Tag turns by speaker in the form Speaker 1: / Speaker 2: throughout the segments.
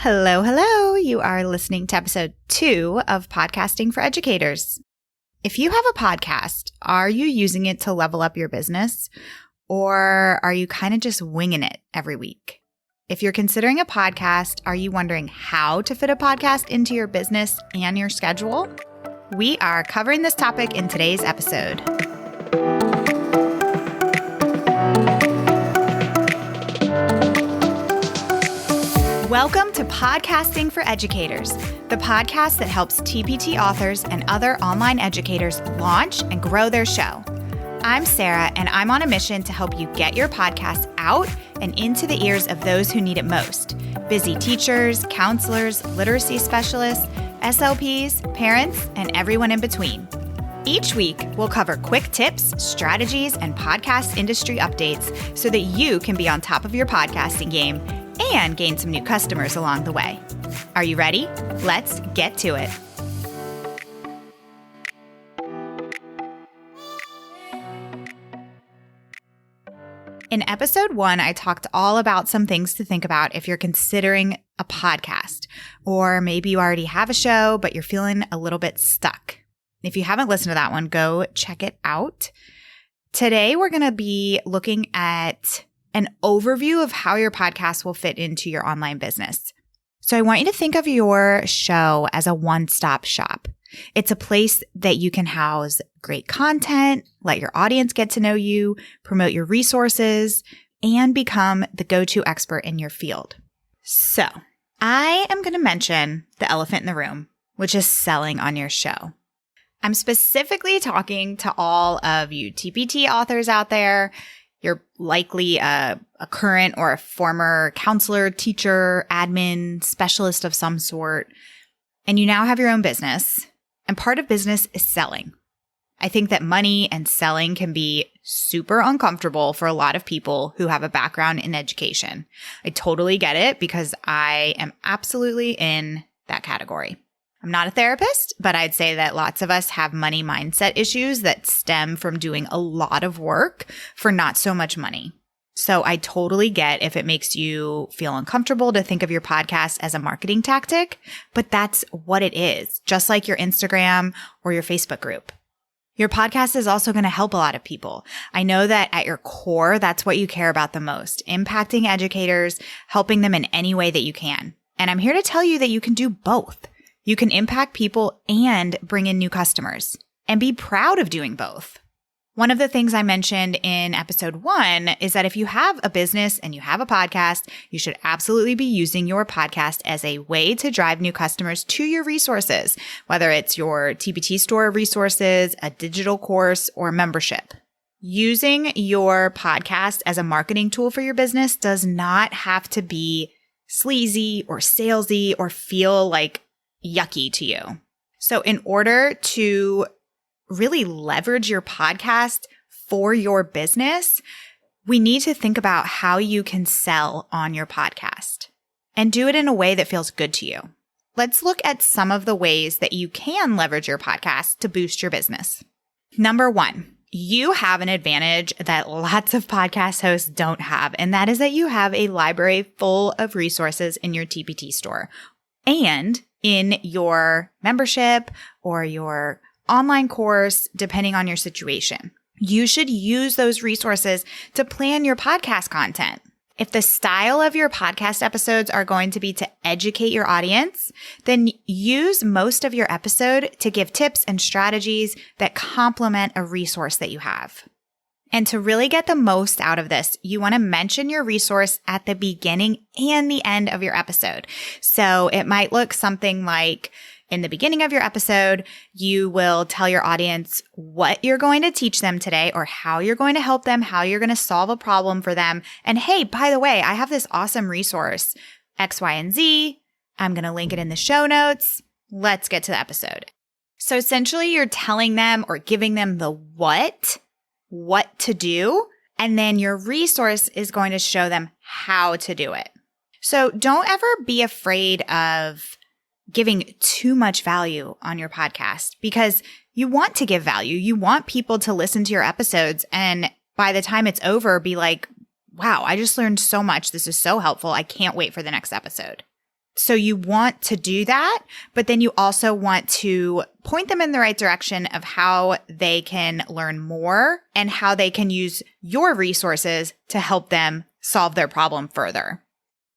Speaker 1: Hello, hello. You are listening to episode 2 of Podcasting for Educators. If you have a podcast, are you using it to level up your business, or are you kind of just winging it every week? If you're considering a podcast, are you wondering how to fit a podcast into your business and your schedule? We are covering this topic in today's episode. Welcome to Podcasting for Educators, the podcast that helps TpT authors and other online educators launch and grow their show. I'm Sarah, and I'm on a mission to help you get your podcast out and into the ears of those who need it most: busy teachers, counselors, literacy specialists, SLPs, parents, and everyone in between. Each week, we'll cover quick tips, strategies, and podcast industry updates so that you can be on top of your podcasting game and gain some new customers along the way. Are you ready? Let's get to it. In episode 1, I talked all about some things to think about if you're considering a podcast, or maybe you already have a show, but you're feeling a little bit stuck. If you haven't listened to that one, go check it out. Today, we're going to be looking at an overview of how your podcast will fit into your online business. So I want you to think of your show as a one-stop shop. It's a place that you can house great content, let your audience get to know you, promote your resources, and become the go-to expert in your field. So I am going to mention the elephant in the room, which is selling on your show. I'm specifically talking to all of you TpT authors out there. You're likely a current or a former counselor, teacher, admin, specialist of some sort, and you now have your own business, and part of business is selling. I think that money and selling can be super uncomfortable for a lot of people who have a background in education. I totally get it because I am absolutely in that category. I'm not a therapist, but I'd say that lots of us have money mindset issues that stem from doing a lot of work for not so much money. So I totally get if it makes you feel uncomfortable to think of your podcast as a marketing tactic, but that's what it is, just like your Instagram or your Facebook group. Your podcast is also going to help a lot of people. I know that at your core, that's what you care about the most: impacting educators, helping them in any way that you can. And I'm here to tell you that you can do both. You can impact people and bring in new customers, and be proud of doing both. One of the things I mentioned in episode 1 is that if you have a business and you have a podcast, you should absolutely be using your podcast as a way to drive new customers to your resources, whether it's your TpT store resources, a digital course, or membership. Using your podcast as a marketing tool for your business does not have to be sleazy or salesy or feel like yucky to you. So in order to really leverage your podcast for your business, we need to think about how you can sell on your podcast and do it in a way that feels good to you. Let's look at some of the ways that you can leverage your podcast to boost your business. Number 1, you have an advantage that lots of podcast hosts don't have, and that is that you have a library full of resources in your TpT store and in your membership or your online course, depending on your situation. You should use those resources to plan your podcast content. If the style of your podcast episodes are going to be to educate your audience, then use most of your episode to give tips and strategies that complement a resource that you have. And to really get the most out of this, you want to mention your resource at the beginning and the end of your episode. So it might look something like, in the beginning of your episode, you will tell your audience what you're going to teach them today, or how you're going to help them, how you're going to solve a problem for them. And hey, by the way, I have this awesome resource, X, Y, and Z. I'm going to link it in the show notes. Let's get to the episode. So essentially, you're telling them or giving them the what to do, and then your resource is going to show them how to do it. So don't ever be afraid of giving too much value on your podcast, because you want to give value. You want people to listen to your episodes, and by the time it's over, be like, wow, I just learned so much. This is so helpful. I can't wait for the next episode. So you want to do that, but then you also want to point them in the right direction of how they can learn more and how they can use your resources to help them solve their problem further.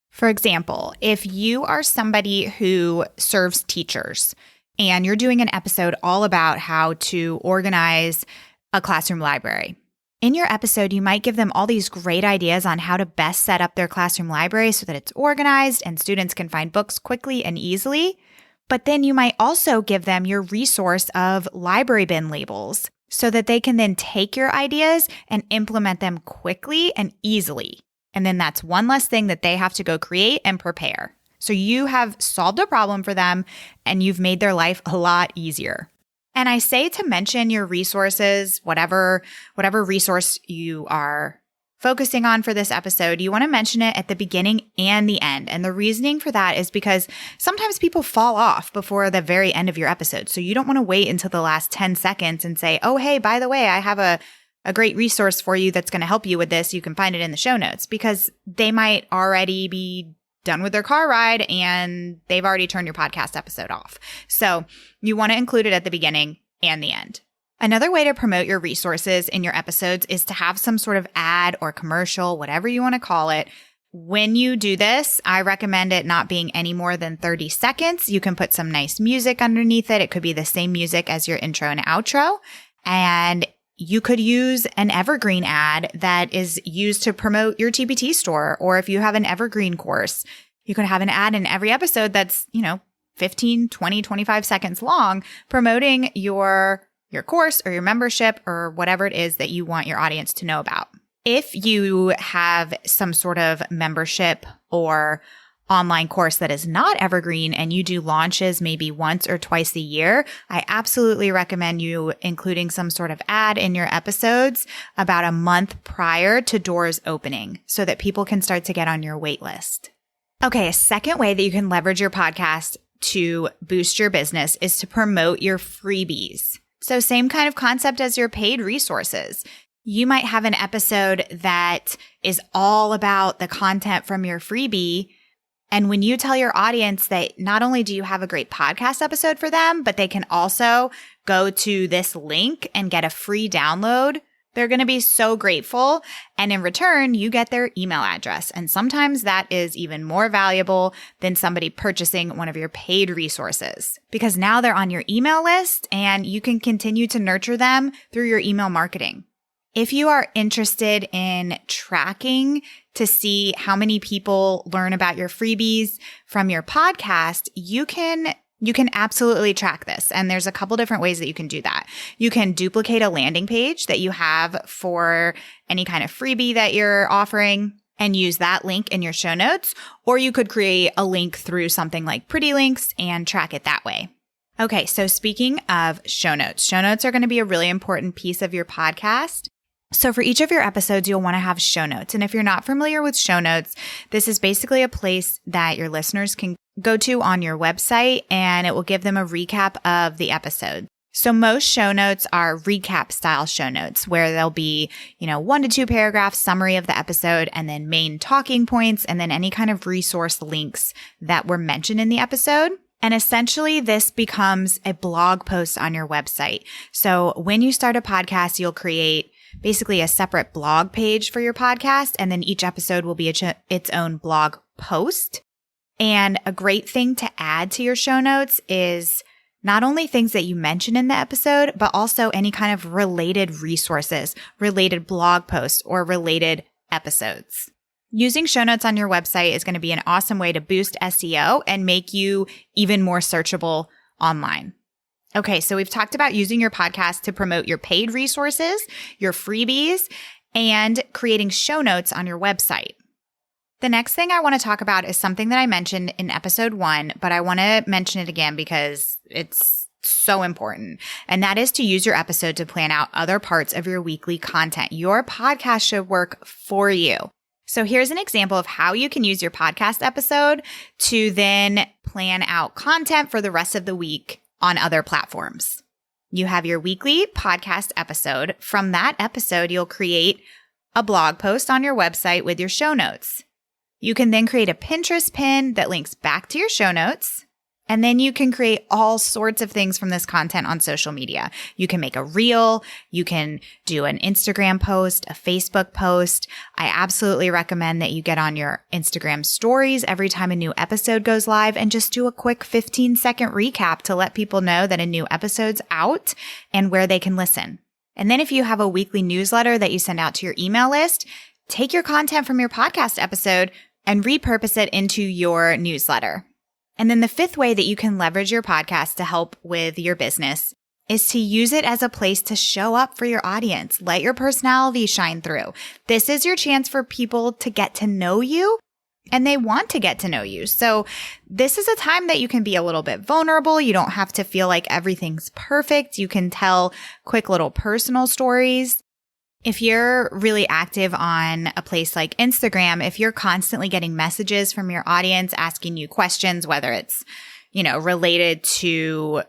Speaker 1: For example, if you are somebody who serves teachers and you're doing an episode all about how to organize a classroom library, in your episode, you might give them all these great ideas on how to best set up their classroom library so that it's organized and students can find books quickly and easily. But then you might also give them your resource of library bin labels so that they can then take your ideas and implement them quickly and easily. And then that's one less thing that they have to go create and prepare. So you have solved a problem for them and you've made their life a lot easier. And I say to mention your resources, whatever resource you are focusing on for this episode, you want to mention it at the beginning and the end. And the reasoning for that is because sometimes people fall off before the very end of your episode. So you don't want to wait until the last 10 seconds and say, oh, hey, by the way, I have a great resource for you that's going to help you with this. You can find it in the show notes, because they might already be done with their car ride and they've already turned your podcast episode off. So you want to include it at the beginning and the end. Another way to promote your resources in your episodes is to have some sort of ad or commercial, whatever you want to call it. When you do this, I recommend it not being any more than 30 seconds. You can put some nice music underneath it. It could be the same music as your intro and outro. And you could use an evergreen ad that is used to promote your TpT store. Or if you have an evergreen course, you could have an ad in every episode that's, 15, 20, 25 seconds long, promoting your course or your membership or whatever it is that you want your audience to know about. If you have some sort of membership or online course that is not evergreen and you do launches maybe once or twice a year, I absolutely recommend you including some sort of ad in your episodes about a month prior to doors opening so that people can start to get on your wait list. Okay, a second way that you can leverage your podcast to boost your business is to promote your freebies. So same kind of concept as your paid resources. You might have an episode that is all about the content from your freebie. And when you tell your audience that not only do you have a great podcast episode for them, but they can also go to this link and get a free download, they're going to be so grateful. And in return, you get their email address. And sometimes that is even more valuable than somebody purchasing one of your paid resources, because now they're on your email list and you can continue to nurture them through your email marketing. If you are interested in tracking to see how many people learn about your freebies from your podcast, you can absolutely track this. And there's a couple different ways that you can do that. You can duplicate a landing page that you have for any kind of freebie that you're offering and use that link in your show notes, or you could create a link through something like Pretty Links and track it that way. Okay, so speaking of show notes are going to be a really important piece of your podcast. So for each of your episodes, you'll want to have show notes. And if you're not familiar with show notes, this is basically a place that your listeners can go to on your website, and it will give them a recap of the episode. So most show notes are recap style show notes where there'll be, 1 to 2 paragraphs summary of the episode and then main talking points and then any kind of resource links that were mentioned in the episode. And essentially this becomes a blog post on your website. So when you start a podcast, you'll create basically a separate blog page for your podcast, and then each episode will be its own blog post. And a great thing to add to your show notes is not only things that you mention in the episode, but also any kind of related resources, related blog posts, or related episodes. Using show notes on your website is going to be an awesome way to boost SEO and make you even more searchable online. Okay, so we've talked about using your podcast to promote your paid resources, your freebies, and creating show notes on your website. The next thing I want to talk about is something that I mentioned in episode 1, but I want to mention it again because it's so important. And that is to use your episode to plan out other parts of your weekly content. Your podcast should work for you. So here's an example of how you can use your podcast episode to then plan out content for the rest of the week on other platforms. You have your weekly podcast episode. From that episode, you'll create a blog post on your website with your show notes. You can then create a Pinterest pin that links back to your show notes. And then you can create all sorts of things from this content on social media. You can make a reel. You can do an Instagram post, a Facebook post. I absolutely recommend that you get on your Instagram stories every time a new episode goes live and just do a quick 15-second recap to let people know that a new episode's out and where they can listen. And then if you have a weekly newsletter that you send out to your email list, take your content from your podcast episode and repurpose it into your newsletter. And then the fifth way that you can leverage your podcast to help with your business is to use it as a place to show up for your audience. Let your personality shine through. This is your chance for people to get to know you, and they want to get to know you. So this is a time that you can be a little bit vulnerable. You don't have to feel like everything's perfect. You can tell quick little personal stories. If you're really active on a place like Instagram, if you're constantly getting messages from your audience asking you questions, whether it's related to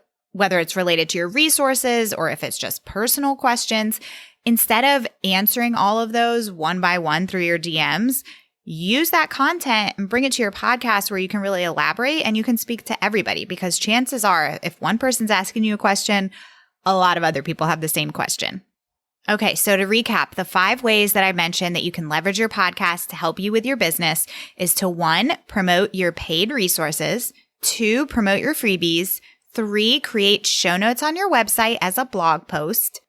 Speaker 1: your resources or if it's just personal questions, instead of answering all of those one by one through your DMs, use that content and bring it to your podcast where you can really elaborate and you can speak to everybody, because chances are if one person's asking you a question, a lot of other people have the same question. Okay, so to recap, the 5 ways that I mentioned that you can leverage your podcast to help you with your business is to 1, promote your paid resources, 2, promote your freebies, 3, create show notes on your website as a blog post,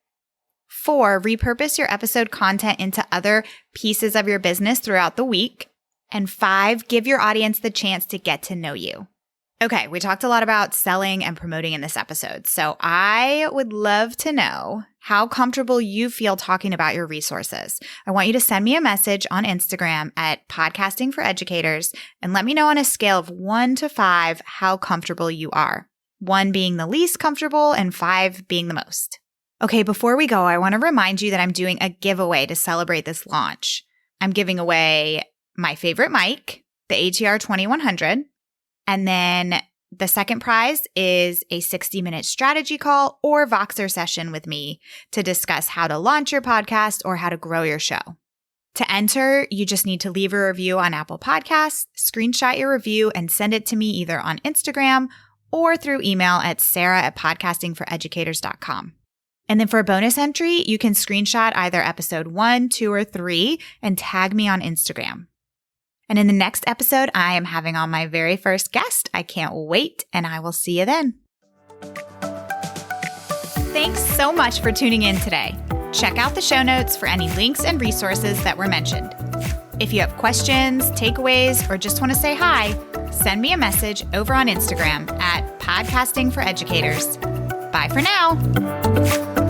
Speaker 1: 4, repurpose your episode content into other pieces of your business throughout the week, and 5, give your audience the chance to get to know you. Okay, we talked a lot about selling and promoting in this episode, so I would love to know how comfortable you feel talking about your resources. I want you to send me a message on Instagram at Podcasting for Educators and let me know on a scale of 1 to 5 how comfortable you are. 1 being the least comfortable and 5 being the most. Okay, before we go, I want to remind you that I'm doing a giveaway to celebrate this launch. I'm giving away my favorite mic, the ATR 2100. And then the second prize is a 60-minute strategy call or Voxer session with me to discuss how to launch your podcast or how to grow your show. To enter, you just need to leave a review on Apple Podcasts, screenshot your review, and send it to me either on Instagram or through email at sarah@podcastingforeducators.com. And then for a bonus entry, you can screenshot either episode 1, 2, or 3 and tag me on Instagram. And in the next episode, I am having on my very first guest. I can't wait, and I will see you then. Thanks so much for tuning in today. Check out the show notes for any links and resources that were mentioned. If you have questions, takeaways, or just want to say hi, send me a message over on Instagram at Podcasting for Educators. Bye for now.